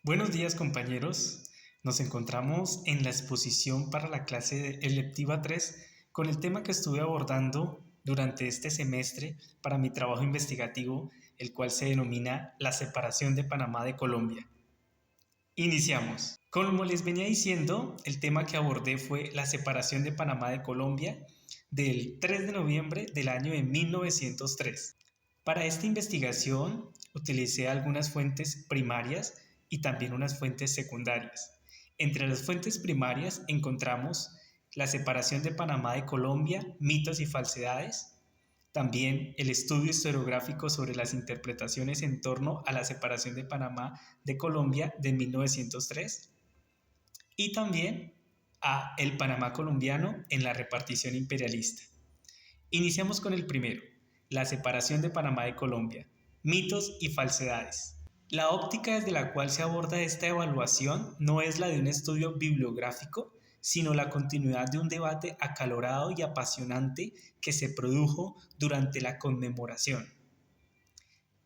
Buenos días, compañeros. Nos encontramos en la exposición para la clase electiva 3 con el tema que estuve abordando durante este semestre para mi trabajo investigativo, el cual se denomina la separación de Panamá de Colombia. Iniciamos. Como les venía diciendo, el tema que abordé fue la separación de Panamá de Colombia del 3 de noviembre del año de 1903. Para esta investigación utilicé algunas fuentes primarias y también unas fuentes secundarias. Entre las fuentes primarias encontramos la separación de Panamá de Colombia, mitos y falsedades, también el estudio historiográfico sobre las interpretaciones en torno a la separación de Panamá de Colombia de 1903 y también a el Panamá colombiano en la repartición imperialista. Iniciamos con el primero, la separación de Panamá de Colombia, mitos y falsedades. La óptica desde la cual se aborda esta evaluación no es la de un estudio bibliográfico, sino la continuidad de un debate acalorado y apasionante que se produjo durante la conmemoración.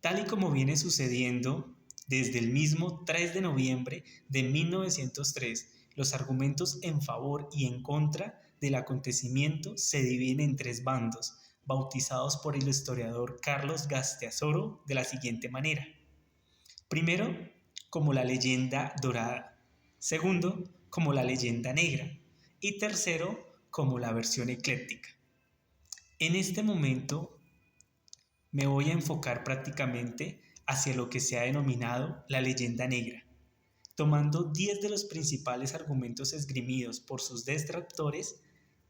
Tal y como viene sucediendo desde el mismo 3 de noviembre de 1903, los argumentos en favor y en contra del acontecimiento se dividen en tres bandos, bautizados por el historiador Carlos Gasteazoro de la siguiente manera. Primero, como la leyenda dorada. Segundo, como la leyenda negra. Y tercero, como la versión ecléctica. En este momento me voy a enfocar prácticamente hacia lo que se ha denominado la leyenda negra, tomando 10 de los principales argumentos esgrimidos por sus detractores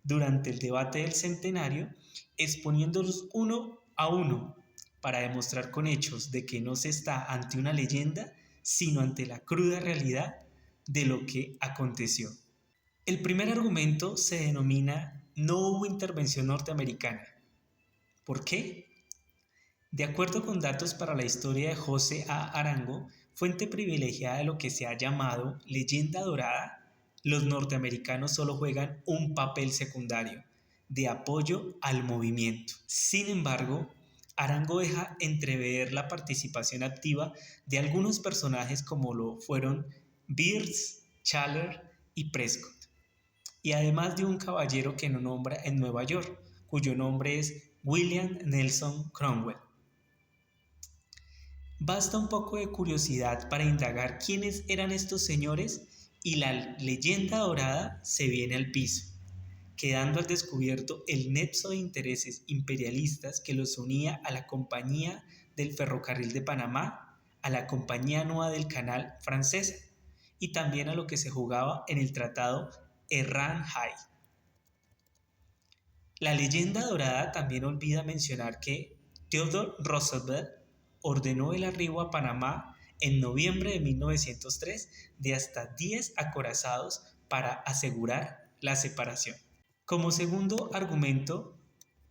durante el debate del centenario, exponiéndolos uno a uno para demostrar con hechos de que no se está ante una leyenda, sino ante la cruda realidad de lo que aconteció. El primer argumento se denomina no hubo intervención norteamericana. ¿Por qué? De acuerdo con datos para la historia de José A. Arango, fuente privilegiada de lo que se ha llamado leyenda dorada, los norteamericanos solo juegan un papel secundario, de apoyo al movimiento. Sin embargo, Arango deja entrever la participación activa de algunos personajes como lo fueron Bierce, Schaller y Prescott, y además de un caballero que no nombra en Nueva York, cuyo nombre es William Nelson Cromwell. Basta un poco de curiosidad para indagar quiénes eran estos señores y la leyenda dorada se viene al piso, quedando al descubierto el nexo de intereses imperialistas que los unía a la Compañía del Ferrocarril de Panamá, a la Compañía Nueva del Canal francesa y también a lo que se jugaba en el Tratado Errán-Hay. La leyenda dorada también olvida mencionar que Theodore Roosevelt ordenó el arribo a Panamá en noviembre de 1903 de hasta 10 acorazados para asegurar la separación. Como segundo argumento,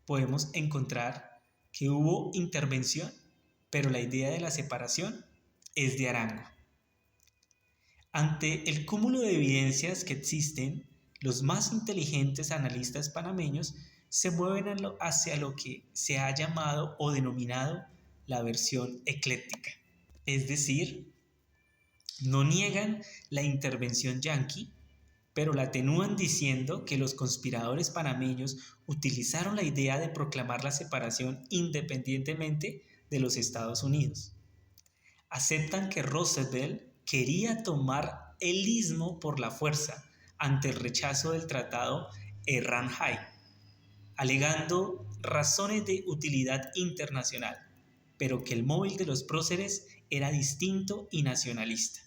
podemos encontrar que hubo intervención, pero la idea de la separación es de Arango. Ante el cúmulo de evidencias que existen, los más inteligentes analistas panameños se mueven hacia lo que se ha llamado o denominado la versión ecléctica. Es decir, no niegan la intervención yanqui, pero la atenúan diciendo que los conspiradores panameños utilizaron la idea de proclamar la separación independientemente de los Estados Unidos. Aceptan que Roosevelt quería tomar el istmo por la fuerza ante el rechazo del tratado Errán-Hay, alegando razones de utilidad internacional, pero que el móvil de los próceres era distinto y nacionalista.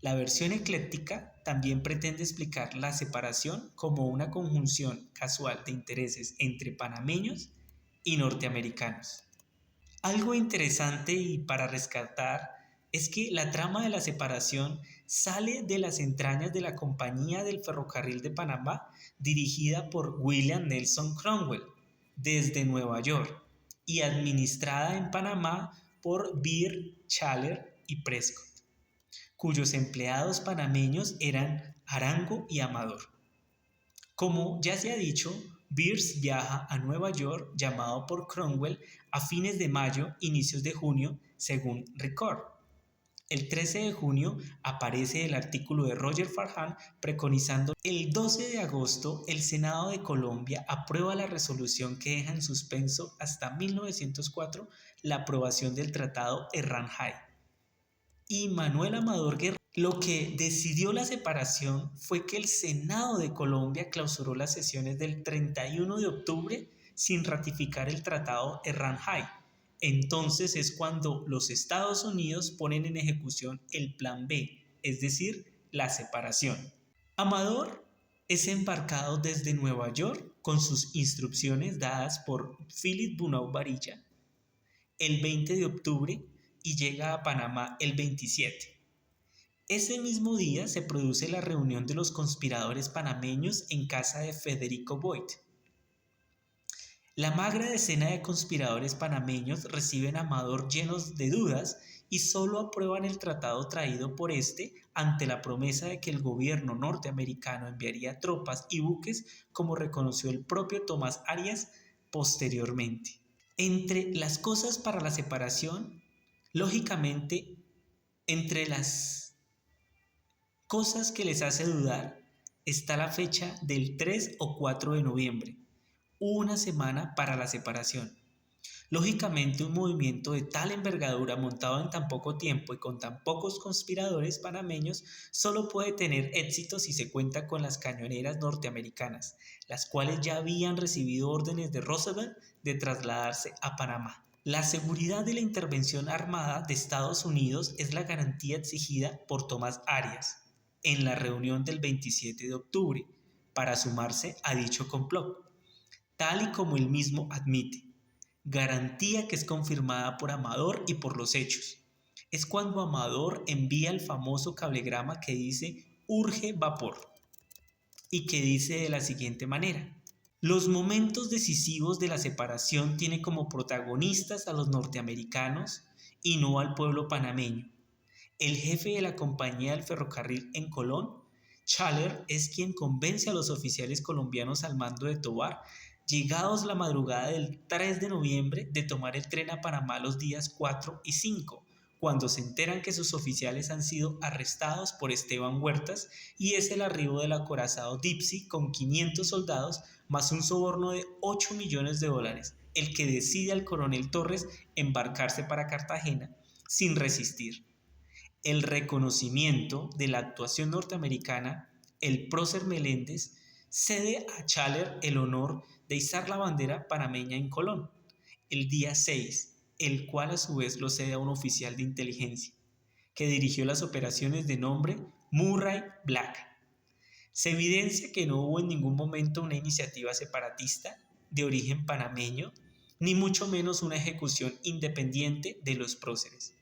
La versión ecléctica también pretende explicar la separación como una conjunción casual de intereses entre panameños y norteamericanos. Algo interesante y para rescatar es que la trama de la separación sale de las entrañas de la Compañía del Ferrocarril de Panamá dirigida por William Nelson Cromwell desde Nueva York y administrada en Panamá por Bierce, Schaller y Prescott, cuyos empleados panameños eran Arango y Amador. Como ya se ha dicho, Bierce viaja a Nueva York llamado por Cromwell a fines de mayo, inicios de junio, según Record. El 13 de junio aparece el artículo de Roger Farhan preconizando el 12 de agosto el Senado de Colombia aprueba la resolución que deja en suspenso hasta 1904 la aprobación del Tratado Erranjay. Y Manuel Amador Guerrero lo que decidió la separación fue que el Senado de Colombia clausuró las sesiones del 31 de octubre sin ratificar el Tratado Erranjay. Entonces es cuando los Estados Unidos ponen en ejecución el Plan B, es decir, la separación. Amador es embarcado desde Nueva York con sus instrucciones dadas por Philip Bunau Varilla el 20 de octubre y llega a Panamá el 27. Ese mismo día se produce la reunión de los conspiradores panameños en casa de Federico Boyd. La magra decena de conspiradores panameños reciben a Amador llenos de dudas y solo aprueban el tratado traído por este ante la promesa de que el gobierno norteamericano enviaría tropas y buques, como reconoció el propio Tomás Arias posteriormente. Entre las cosas para la separación, lógicamente, entre las cosas que les hace dudar está la fecha del 3 o 4 de noviembre, una semana para la separación. Lógicamente, un movimiento de tal envergadura montado en tan poco tiempo y con tan pocos conspiradores panameños solo puede tener éxito si se cuenta con las cañoneras norteamericanas, las cuales ya habían recibido órdenes de Roosevelt de trasladarse a Panamá. La seguridad de la intervención armada de Estados Unidos es la garantía exigida por Tomás Arias en la reunión del 27 de octubre para sumarse a dicho complot, tal y como él mismo admite. Garantía que es confirmada por Amador y por los hechos. Es cuando Amador envía el famoso cablegrama que dice urge vapor y que dice de la siguiente manera: los momentos decisivos de la separación tienen como protagonistas a los norteamericanos y no al pueblo panameño. El jefe de la compañía del ferrocarril en Colón, Chaler, es quien convence a los oficiales colombianos al mando de Tovar, llegados la madrugada del 3 de noviembre, de tomar el tren a Panamá los días 4 y 5, cuando se enteran que sus oficiales han sido arrestados por Esteban Huertas y es el arribo del acorazado Dipsy con 500 soldados más un soborno de 8 millones de dólares, el que decide al coronel Torres embarcarse para Cartagena sin resistir. El reconocimiento de la actuación norteamericana, el prócer Meléndez cede a Chaler el honor de izar la bandera panameña en Colón el día 6, el cual a su vez lo cede a un oficial de inteligencia, que dirigió las operaciones de nombre Murray Black. Se evidencia que no hubo en ningún momento una iniciativa separatista de origen panameño, ni mucho menos una ejecución independiente de los próceres.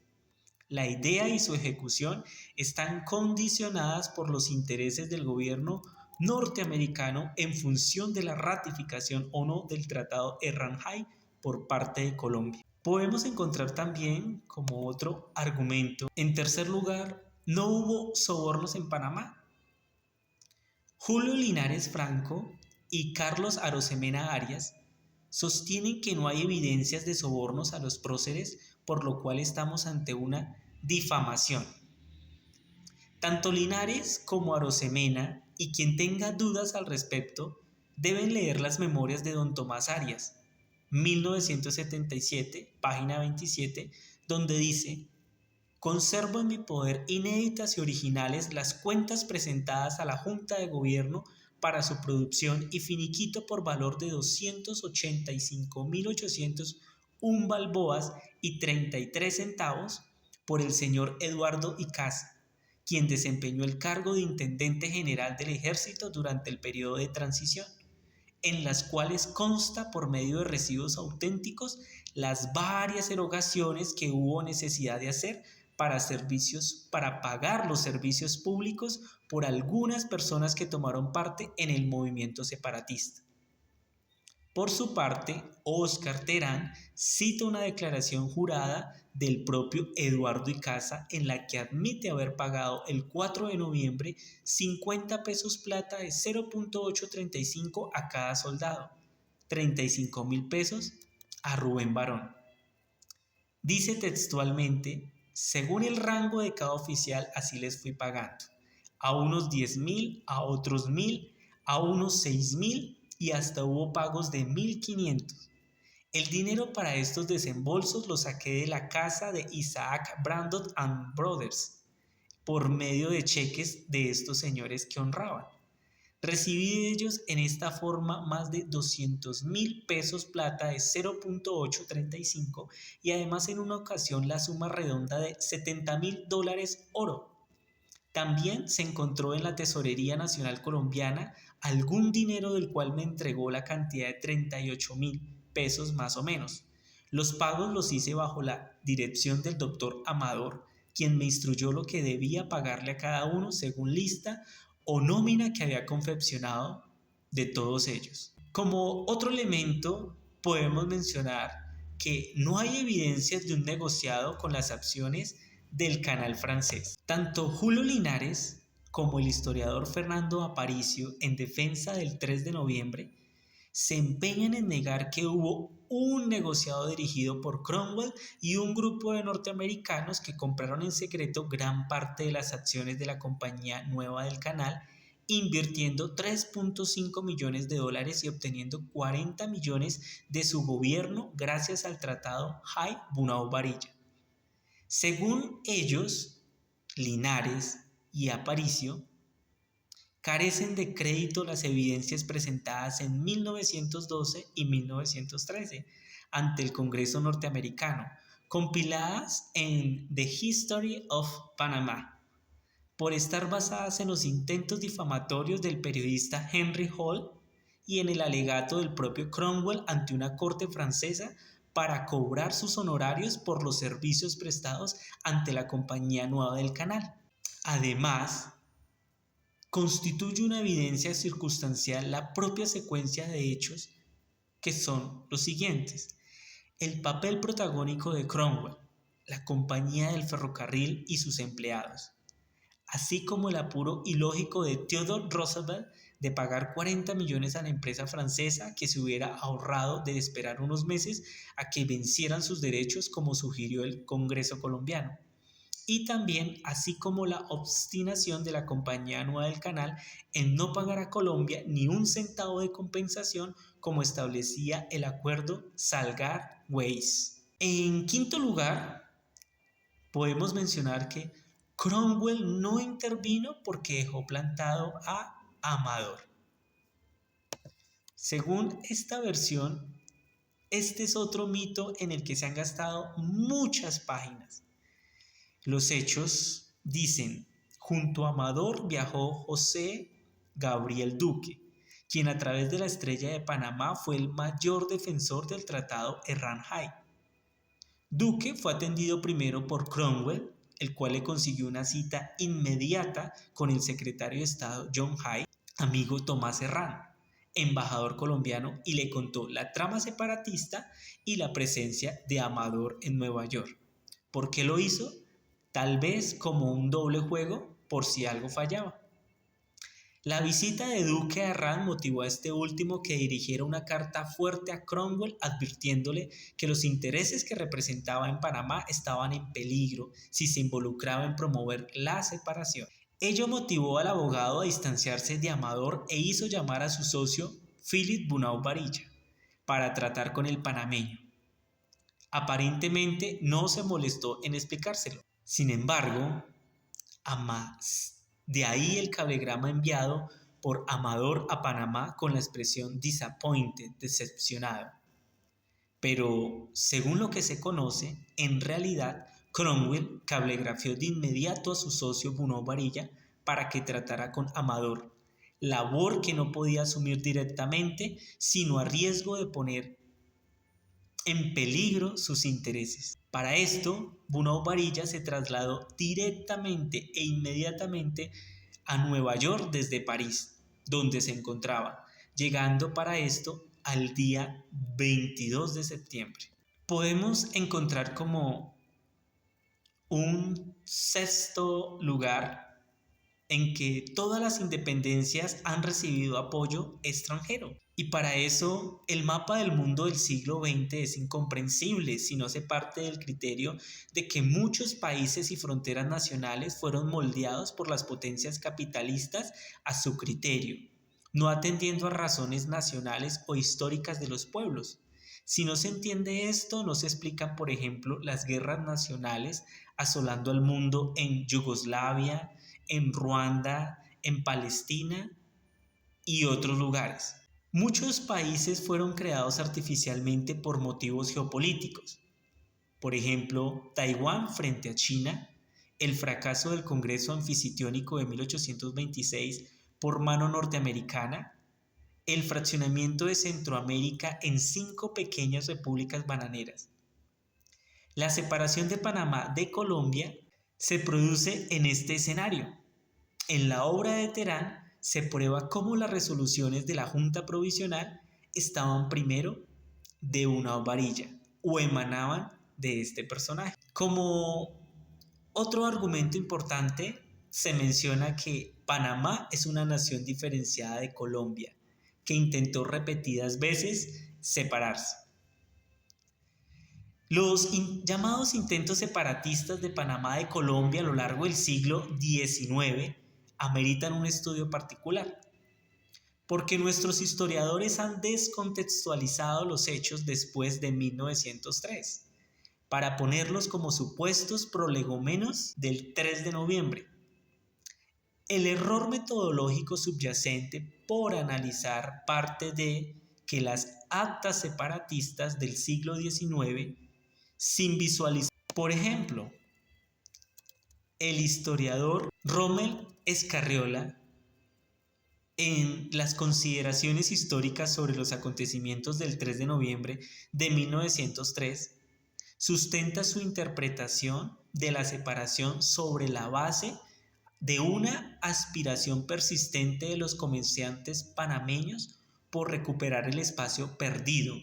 La idea y su ejecución están condicionadas por los intereses del gobierno norteamericano en función de la ratificación o no del Tratado Erranjay por parte de Colombia. Podemos encontrar también como otro argumento, en tercer lugar, no hubo sobornos en Panamá. Julio Linares Franco y Carlos Arosemena Arias sostienen que no hay evidencias de sobornos a los próceres, por lo cual estamos ante una difamación. Tanto Linares como Arosemena y quien tenga dudas al respecto deben leer las memorias de don Tomás Arias, 1977, página 27, donde dice: conservo en mi poder inéditas y originales las cuentas presentadas a la Junta de Gobierno para su producción y finiquito por valor de 285.801 balboas y 33 centavos por el señor Eduardo Icaza, quien desempeñó el cargo de Intendente General del Ejército durante el periodo de transición, en las cuales consta por medio de recibos auténticos las varias erogaciones que hubo necesidad de hacer para pagar los servicios públicos por algunas personas que tomaron parte en el movimiento separatista. Por su parte, Óscar Terán cita una declaración jurada del propio Eduardo Icaza en la que admite haber pagado el 4 de noviembre 50 pesos plata de 0.835 a cada soldado, 35.000 pesos a Rubén Barón. Dice textualmente: Según el rango de cada oficial, así les fui pagando. A unos 10.000, a otros 1.000, a unos 6.000 y hasta hubo pagos de 1.500. El dinero para estos desembolsos lo saqué de la casa de Isaac Brandon and Brothers por medio de cheques de estos señores que honraban. Recibí de ellos en esta forma más de 200.000 pesos plata de 0.835 y además en una ocasión la suma redonda de $70.000 oro. También se encontró en la Tesorería Nacional Colombiana algún dinero del cual me entregó la cantidad de 38.000 pesos más o menos. Los pagos los hice bajo la dirección del doctor Amador, quien me instruyó lo que debía pagarle a cada uno según lista o nómina que había confeccionado de todos ellos. Como otro elemento, podemos mencionar que no hay evidencias de un negociado con las acciones del canal francés. Tanto Julio Linares como el historiador Fernando Aparicio, en defensa del 3 de noviembre, se empeñan en negar que hubo un negociado dirigido por Cromwell y un grupo de norteamericanos que compraron en secreto gran parte de las acciones de la Compañía Nueva del Canal, invirtiendo $3.5 millones y obteniendo 40 millones de su gobierno gracias al Tratado Hay-Bunau-Varilla. Según ellos, Linares y Aparicio, carecen de crédito las evidencias presentadas en 1912 y 1913 ante el Congreso norteamericano, compiladas en The History of Panama, por estar basadas en los intentos difamatorios del periodista Henry Hall y en el alegato del propio Cromwell ante una corte francesa para cobrar sus honorarios por los servicios prestados ante la Compañía Nueva del Canal. Además, constituye una evidencia circunstancial la propia secuencia de hechos que son los siguientes: el papel protagónico de Cromwell, la Compañía del Ferrocarril y sus empleados, así como el apuro ilógico de Theodore Roosevelt de pagar 40 millones a la empresa francesa que se hubiera ahorrado de esperar unos meses a que vencieran sus derechos como sugirió el Congreso colombiano. Y también así como la obstinación de la Compañía Nueva del Canal en no pagar a Colombia ni un centavo de compensación como establecía el acuerdo Salgar-Weiss. En quinto lugar, podemos mencionar que Cromwell no intervino porque dejó plantado a Amador. Según esta versión, este es otro mito en el que se han gastado muchas páginas. Los hechos dicen: junto a Amador viajó José Gabriel Duque, quien a través de la Estrella de Panamá fue el mayor defensor del Tratado Herrán-Hay. Duque fue atendido primero por Cromwell, el cual le consiguió una cita inmediata con el secretario de Estado John Hay, amigo Tomás Herrán, embajador colombiano, y le contó la trama separatista y la presencia de Amador en Nueva York. ¿Por qué lo hizo? Tal vez como un doble juego por si algo fallaba. La visita de Duque a Herrán motivó a este último que dirigiera una carta fuerte a Cromwell advirtiéndole que los intereses que representaba en Panamá estaban en peligro si se involucraba en promover la separación. Ello motivó al abogado a distanciarse de Amador e hizo llamar a su socio Philip Bunau Varilla para tratar con el panameño. Aparentemente no se molestó en explicárselo. Sin embargo, de ahí el cablegrama enviado por Amador a Panamá con la expresión disappointed, decepcionado. Pero, según lo que se conoce, en realidad Cromwell cablegrafió de inmediato a su socio Bunau Varilla para que tratara con Amador, labor que no podía asumir directamente, sino a riesgo de poner en peligro sus intereses. Para esto, Bunau Varilla se trasladó directamente e inmediatamente a Nueva York desde París, donde se encontraba, llegando para esto al día 22 de septiembre. Podemos encontrar como un sexto lugar en que todas las independencias han recibido apoyo extranjero. Y para eso el mapa del mundo del siglo XX es incomprensible si no se parte del criterio de que muchos países y fronteras nacionales fueron moldeados por las potencias capitalistas a su criterio, no atendiendo a razones nacionales o históricas de los pueblos. Si no se entiende esto, no se explican, por ejemplo, las guerras nacionales asolando al mundo en Yugoslavia, en Ruanda, en Palestina y otros lugares. Muchos países fueron creados artificialmente por motivos geopolíticos. Por ejemplo, Taiwán frente a China, el fracaso del Congreso Anficitiónico de 1826 por mano norteamericana, el fraccionamiento de Centroamérica en 5 pequeñas repúblicas bananeras. La separación de Panamá de Colombia se produce en este escenario. En la obra de Terán se prueba cómo las resoluciones de la Junta Provisional estaban primero de una varilla o emanaban de este personaje. Como otro argumento importante, se menciona que Panamá es una nación diferenciada de Colombia, que intentó repetidas veces separarse. Los llamados intentos separatistas de Panamá de Colombia a lo largo del siglo XIX ameritan un estudio particular, porque nuestros historiadores han descontextualizado los hechos después de 1903, para ponerlos como supuestos prolegómenos del 3 de noviembre. El error metodológico subyacente por analizar parte de que las actas separatistas del siglo XIX sin visualizar. Por ejemplo, el historiador Rommel Escarriola, en las consideraciones históricas sobre los acontecimientos del 3 de noviembre de 1903, sustenta su interpretación de la separación sobre la base de una aspiración persistente de los comerciantes panameños por recuperar el espacio perdido,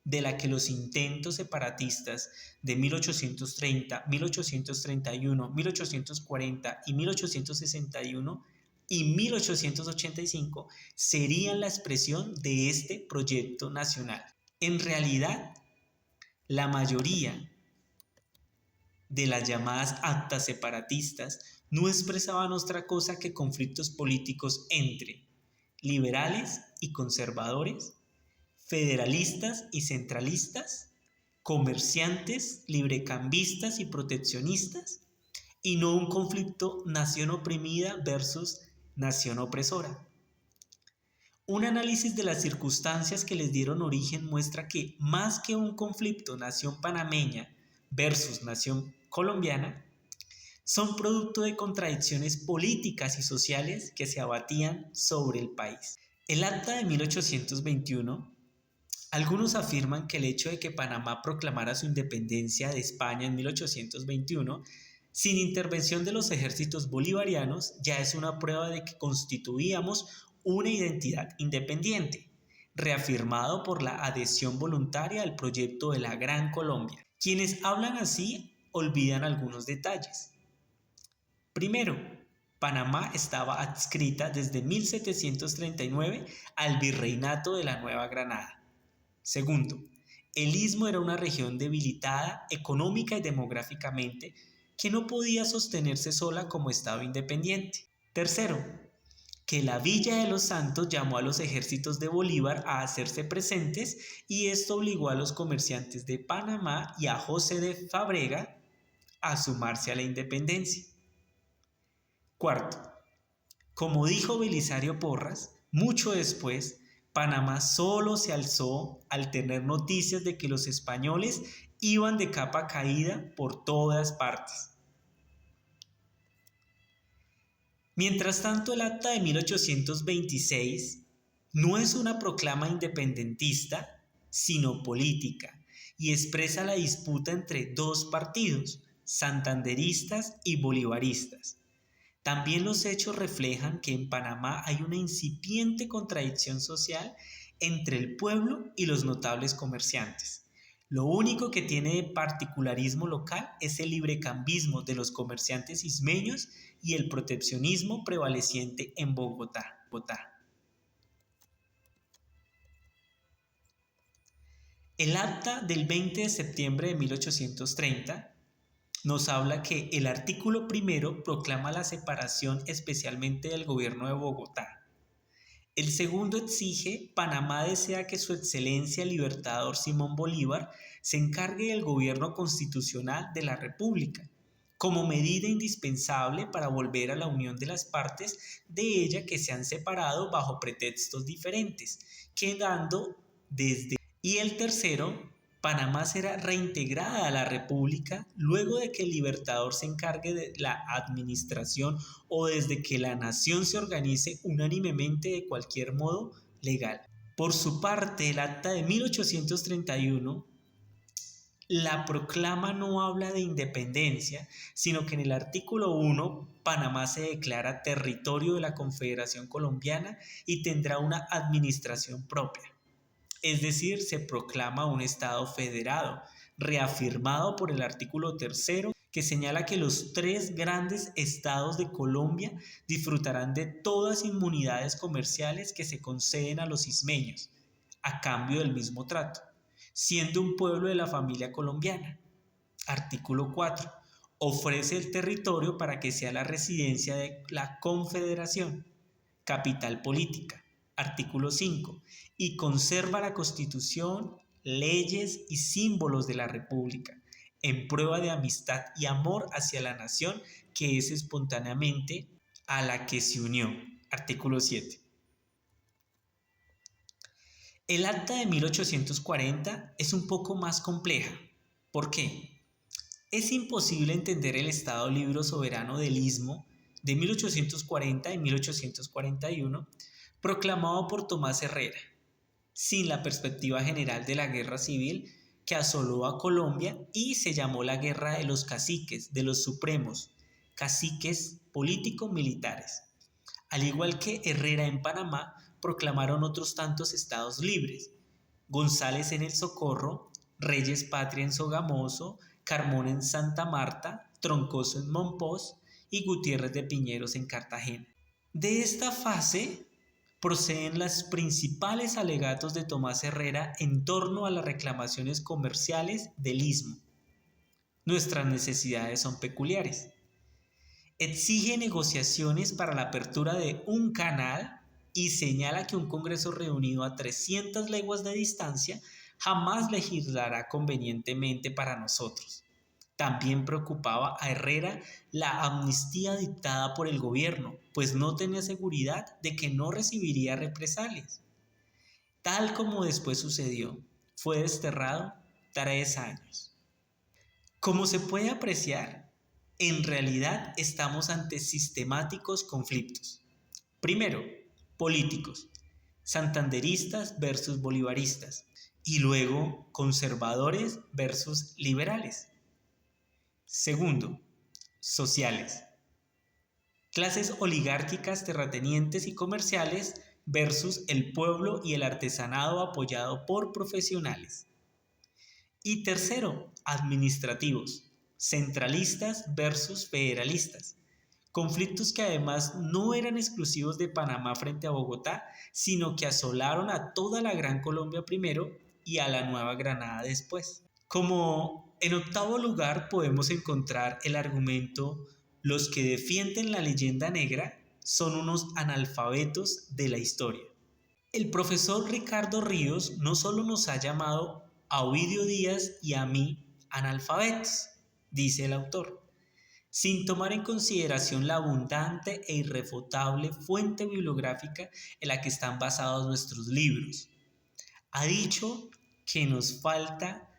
de la que los intentos separatistas de 1830, 1831, 1840 y 1861 y 1885 serían la expresión de este proyecto nacional. En realidad, la mayoría de las llamadas actas separatistas no expresaban otra cosa que conflictos políticos entre liberales y conservadores, federalistas y centralistas, comerciantes, librecambistas y proteccionistas, y no un conflicto nación oprimida versus nación opresora. Un análisis de las circunstancias que les dieron origen muestra que más que un conflicto nación panameña versus nación colombiana, son producto de contradicciones políticas y sociales que se abatían sobre el país. El acta de 1821, algunos afirman que el hecho de que Panamá proclamara su independencia de España en 1821 sin intervención de los ejércitos bolivarianos ya es una prueba de que constituíamos una identidad independiente, reafirmado por la adhesión voluntaria al proyecto de la Gran Colombia. Quienes hablan así olvidan algunos detalles. Primero, Panamá estaba adscrita desde 1739 al Virreinato de la Nueva Granada. Segundo, el Istmo era una región debilitada económica y demográficamente que no podía sostenerse sola como estado independiente. Tercero, que la Villa de los Santos llamó a los ejércitos de Bolívar a hacerse presentes y esto obligó a los comerciantes de Panamá y a José de Fábrega a sumarse a la independencia. Cuarto, como dijo Belisario Porras, mucho después, Panamá solo se alzó al tener noticias de que los españoles iban de capa caída por todas partes. Mientras tanto, el acta de 1826 no es una proclama independentista, sino política, y expresa la disputa entre dos partidos, santanderistas y bolivaristas. También los hechos reflejan que en Panamá hay una incipiente contradicción social entre el pueblo y los notables comerciantes, Lo único que tiene de particularismo local es el librecambismo de los comerciantes ismeños y el proteccionismo prevaleciente en Bogotá. El acta del 20 de septiembre de 1830 nos habla que el artículo primero proclama la separación especialmente del gobierno de Bogotá. El segundo exige: Panamá desea que su excelencia el libertador Simón Bolívar se encargue del gobierno constitucional de la República, como medida indispensable para volver a la unión de las partes de ella que se han separado bajo pretextos diferentes, quedando desde... Y el tercero: Panamá será reintegrada a la República luego de que el Libertador se encargue de la administración o desde que la nación se organice unánimemente de cualquier modo legal. Por su parte, el acta de 1831, la proclama, no habla de independencia, sino que en el artículo 1, Panamá se declara territorio de la Confederación Colombiana y tendrá una administración propia. Es decir, se proclama un Estado federado, reafirmado por el artículo 3, que señala que los 3 grandes estados de Colombia disfrutarán de todas inmunidades comerciales que se conceden a los ismeños, a cambio del mismo trato, siendo un pueblo de la familia colombiana. Artículo 4. Ofrece el territorio para que sea la residencia de la Confederación. Capital política. Artículo 5. Y conserva la Constitución, leyes y símbolos de la República, en prueba de amistad y amor hacia la nación que es espontáneamente a la que se unió. Artículo 7. El acta de 1840 es un poco más compleja. ¿Por qué? Es imposible entender el Estado libre soberano del Istmo de 1840 y 1841, proclamado por Tomás Herrera, sin la perspectiva general de la guerra civil que asoló a Colombia y se llamó la Guerra de los Caciques, de los Supremos, caciques político-militares. Al igual que Herrera en Panamá, proclamaron otros tantos estados libres: González en El Socorro, Reyes Patria en Sogamoso, Carmona en Santa Marta, Troncoso en Mompox y Gutiérrez de Piñeros en Cartagena. De esta fase proceden los principales alegatos de Tomás Herrera en torno a las reclamaciones comerciales del Istmo. Nuestras necesidades son peculiares. Exige negociaciones para la apertura de un canal y señala que un Congreso reunido a 300 leguas de distancia jamás legislará convenientemente para nosotros. También preocupaba a Herrera la amnistía dictada por el gobierno, pues no tenía seguridad de que no recibiría represalias. Tal como después sucedió, fue desterrado 3 años. Como se puede apreciar, en realidad estamos ante sistemáticos conflictos. Primero, políticos, santanderistas versus bolivaristas, y luego conservadores versus liberales. Segundo, sociales, clases oligárquicas, terratenientes y comerciales versus el pueblo y el artesanado apoyado por profesionales. Y tercero, administrativos, centralistas versus federalistas. Conflictos que además no eran exclusivos de Panamá frente a Bogotá, sino que asolaron a toda la Gran Colombia primero y a la Nueva Granada después. Como en octavo lugar podemos encontrar el argumento: los que defienden la leyenda negra son unos analfabetos de la historia. El profesor Ricardo Ríos no solo nos ha llamado a Ovidio Díaz y a mí analfabetos, dice el autor, sin tomar en consideración la abundante e irrefutable fuente bibliográfica en la que están basados nuestros libros. Ha dicho que nos falta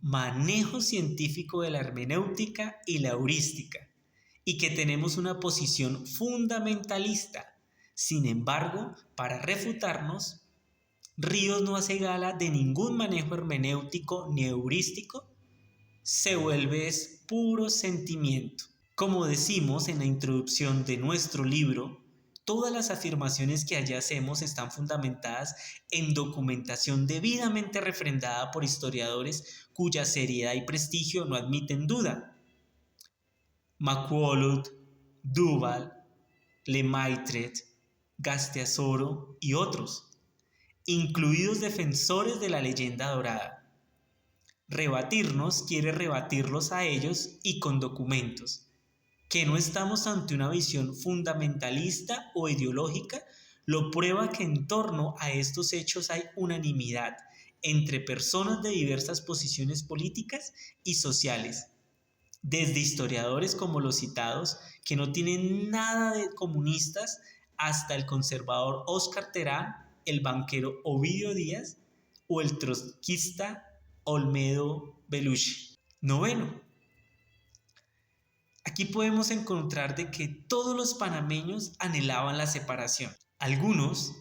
manejo científico de la hermenéutica y la heurística, y que tenemos una posición fundamentalista. Sin embargo, para refutarnos, Ríos no hace gala de ningún manejo hermenéutico ni heurístico, se vuelve puro sentimiento. Como decimos en la introducción de nuestro libro, Todas las afirmaciones que allí hacemos están fundamentadas en documentación debidamente refrendada por historiadores cuya seriedad y prestigio no admiten duda. MacWollott, Duval, Lemaitre, Gasteazoro y otros, incluidos defensores de la leyenda dorada. Rebatirnos quiere rebatirlos a ellos y con documentos. Que no estamos ante una visión fundamentalista o ideológica lo prueba que en torno a estos hechos hay unanimidad entre personas de diversas posiciones políticas y sociales, desde historiadores como los citados, que no tienen nada de comunistas, hasta el conservador Óscar Terán, el banquero Ovidio Díaz o el trotskista Olmedo Belushi. Noveno, aquí podemos encontrar de que todos los panameños anhelaban la separación. Algunos,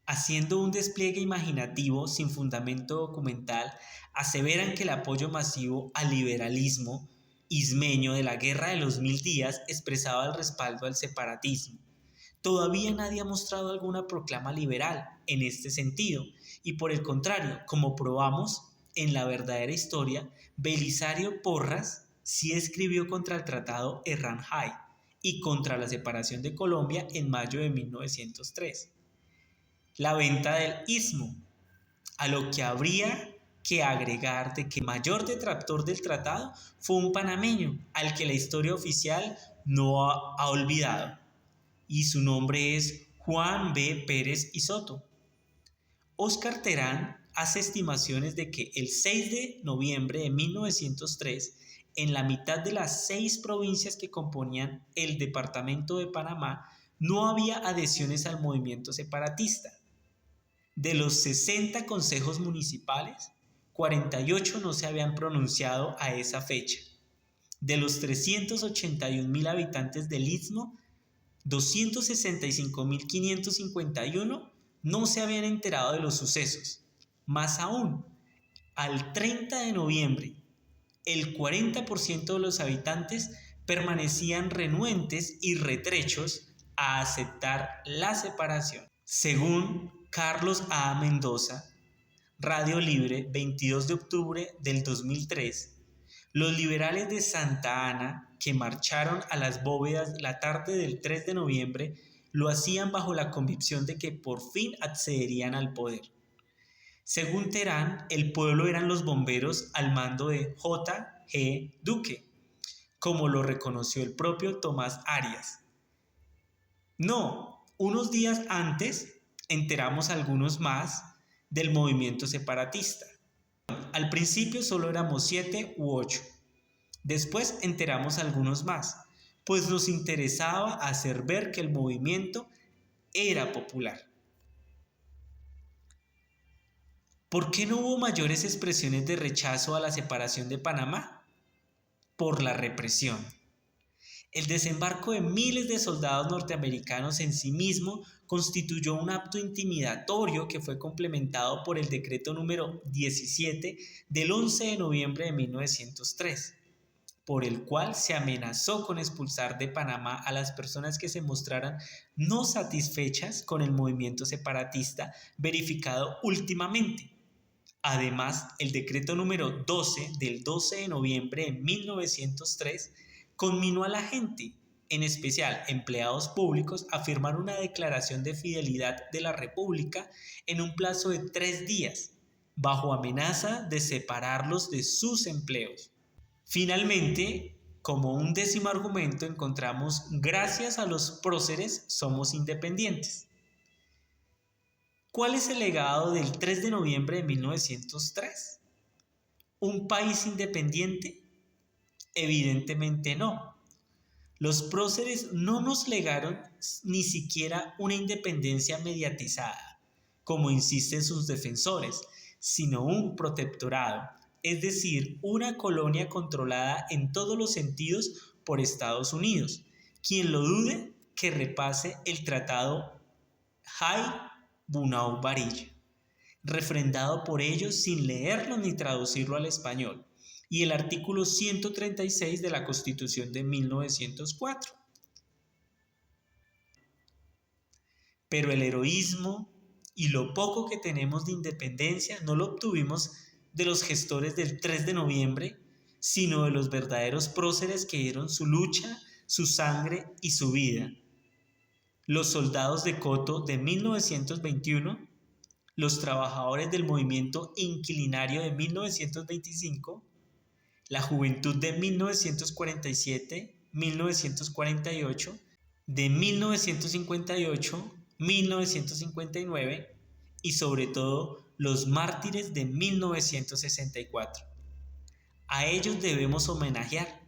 haciendo un despliegue imaginativo sin fundamento documental, aseveran que el apoyo masivo al liberalismo ismeño de la Guerra de los 1000 días expresaba el respaldo al separatismo. Todavía nadie ha mostrado alguna proclama liberal en este sentido, y por el contrario, como probamos en la verdadera historia, Belisario Porras sí escribió contra el Tratado Herrán-Hay y contra la separación de Colombia en mayo de 1903. La venta del istmo, a lo que habría que agregar de que el mayor detractor del tratado fue un panameño al que la historia oficial no ha olvidado, y su nombre es Juan B. Pérez y Soto. Óscar Terán hace estimaciones de que el 6 de noviembre de 1903, en la mitad de las 6 provincias que componían el departamento de Panamá, no había adhesiones al movimiento separatista. De los 60 consejos municipales, 48 no se habían pronunciado a esa fecha. De los 381.000 habitantes del Istmo, 265.551 no se habían enterado de los sucesos. Más aún, al 30 de noviembre, el 40% de los habitantes permanecían renuentes y retrechos a aceptar la separación. Según Carlos A. Mendoza, Radio Libre, 22 de octubre del 2003, los liberales de Santa Ana, que marcharon a las bóvedas la tarde del 3 de noviembre, lo hacían bajo la convicción de que por fin accederían al poder. Según Terán, el pueblo eran los bomberos al mando de J. G. Duque, como lo reconoció el propio Tomás Arias. No, unos días antes enteramos algunos más del movimiento separatista. Al principio solo éramos 7 u 8. Después enteramos algunos más, pues nos interesaba hacer ver que el movimiento era popular. ¿Por qué no hubo mayores expresiones de rechazo a la separación de Panamá? Por la represión. El desembarco de miles de soldados norteamericanos en sí mismo constituyó un acto intimidatorio que fue complementado por el decreto número 17 del 11 de noviembre de 1903, por el cual se amenazó con expulsar de Panamá a las personas que se mostraran no satisfechas con el movimiento separatista verificado últimamente. Además, el decreto número 12 del 12 de noviembre de 1903 conminó a la gente, en especial empleados públicos, a firmar una declaración de fidelidad de la República en un plazo de 3 días, bajo amenaza de separarlos de sus empleos. Finalmente, como un décimo argumento, encontramos: gracias a los próceres somos independientes. ¿Cuál es el legado del 3 de noviembre de 1903? ¿Un país independiente? Evidentemente no. Los próceres no nos legaron ni siquiera una independencia mediatizada, como insisten sus defensores, sino un protectorado, es decir, una colonia controlada en todos los sentidos por Estados Unidos. Quien lo dude, que repase el tratado Hay-Bunau-Varilla, refrendado por ellos sin leerlo ni traducirlo al español, y el artículo 136 de la Constitución de 1904. pero el heroísmo y lo poco que tenemos de independencia no lo obtuvimos de los gestores del 3 de noviembre, sino de los verdaderos próceres que dieron su lucha, su sangre y su vida. Los soldados de Coto de 1921, los trabajadores del movimiento inquilinario de 1925, la juventud de 1947, 1948, de 1958, 1959 y sobre todo los mártires de 1964. A ellos debemos homenajear.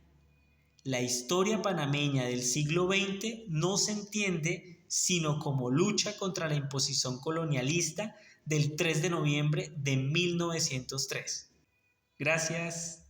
La historia panameña del siglo XX no se entiende sino como lucha contra la imposición colonialista del 3 de noviembre de 1903. Gracias.